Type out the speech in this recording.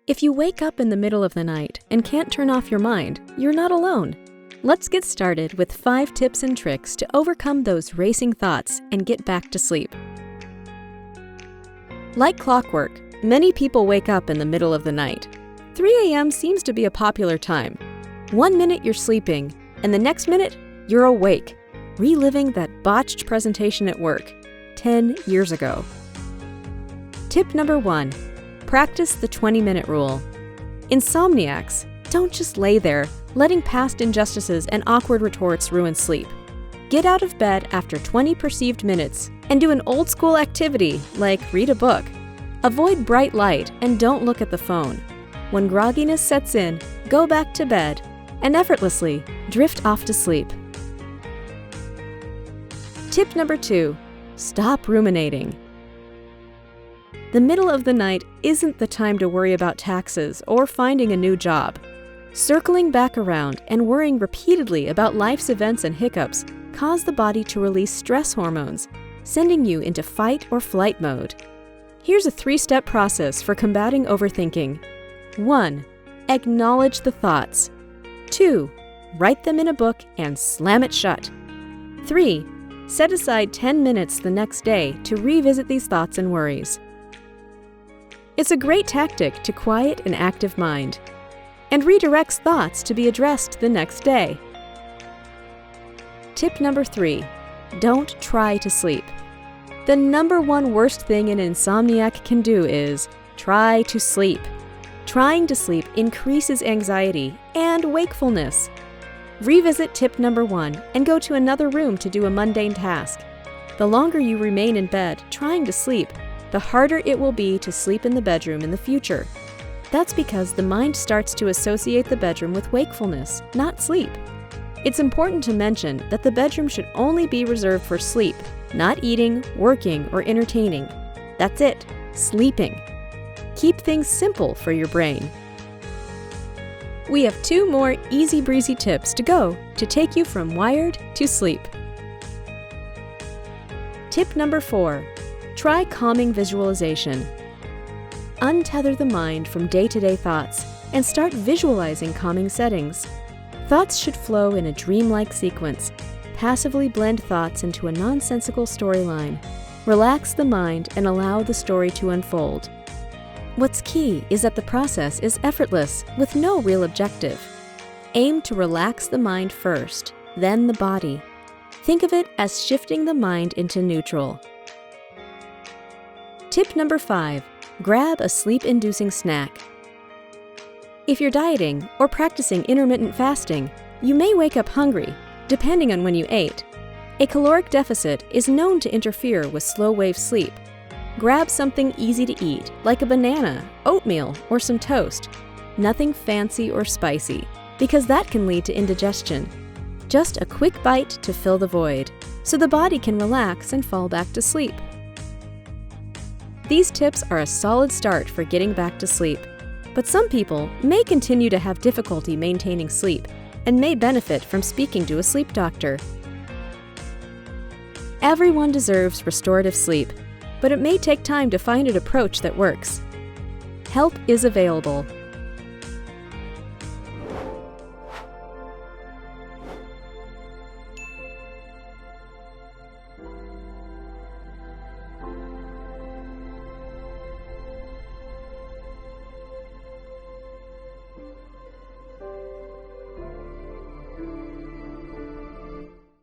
If you wake up in the middle of the night and can't turn off your mind, you're not alone. Let's get started with 5 tips and tricks to overcome those racing thoughts and get back to sleep. Like clockwork, many people wake up in the middle of the night. 3 a.m. seems to be a popular time. 1 minute you're sleeping, and the next minute you're awake, reliving that botched presentation at work 10 years ago. Tip number 1. Practice the 20-minute rule. Insomniacs don't just lay there, letting past injustices and awkward retorts ruin sleep. Get out of bed after 20 perceived minutes and do an old-school activity like read a book. Avoid bright light and don't look at the phone. When grogginess sets in, go back to bed and effortlessly drift off to sleep. Tip number 2. Stop ruminating. The middle of the night isn't the time to worry about taxes or finding a new job. Circling back around and worrying repeatedly about life's events and hiccups cause the body to release stress hormones, sending you into fight or flight mode. Here's a 3-step process for combating overthinking. 1. Acknowledge the thoughts. 2. Write them in a book and slam it shut. 3. Set aside 10 minutes the next day to revisit these thoughts and worries. It's a great tactic to quiet an active mind and redirects thoughts to be addressed the next day. Tip number 3. Don't try to sleep. The number 1 worst thing an insomniac can do is try to sleep. Trying to sleep increases anxiety and wakefulness. Revisit tip number 1 and go to another room to do a mundane task. The longer you remain in bed trying to sleep, the harder it will be to sleep in the bedroom in the future. That's because the mind starts to associate the bedroom with wakefulness, not sleep. It's important to mention that the bedroom should only be reserved for sleep, not eating, working, or entertaining. That's it, sleeping. Keep things simple for your brain. We have 2 more easy breezy tips to go to take you from wired to sleep. Tip number 4. Try calming visualization. Untether the mind from day-to-day thoughts and start visualizing calming settings. Thoughts should flow in a dreamlike sequence. Passively blend thoughts into a nonsensical storyline. Relax the mind and allow the story to unfold. What's key is that the process is effortless, with no real objective. Aim to relax the mind first, then the body. Think of it as shifting the mind into neutral. Tip number 5. Grab a sleep-inducing snack. If you're dieting or practicing intermittent fasting, you may wake up hungry, depending on when you ate. A caloric deficit is known to interfere with slow-wave sleep. Grab something easy to eat, like a banana, oatmeal, or some toast. Nothing fancy or spicy, because that can lead to indigestion. Just a quick bite to fill the void, so the body can relax and fall back to sleep. These tips are a solid start for getting back to sleep, but some people may continue to have difficulty maintaining sleep and may benefit from speaking to a sleep doctor. Everyone deserves restorative sleep, but it may take time to find an approach that works. Help is available.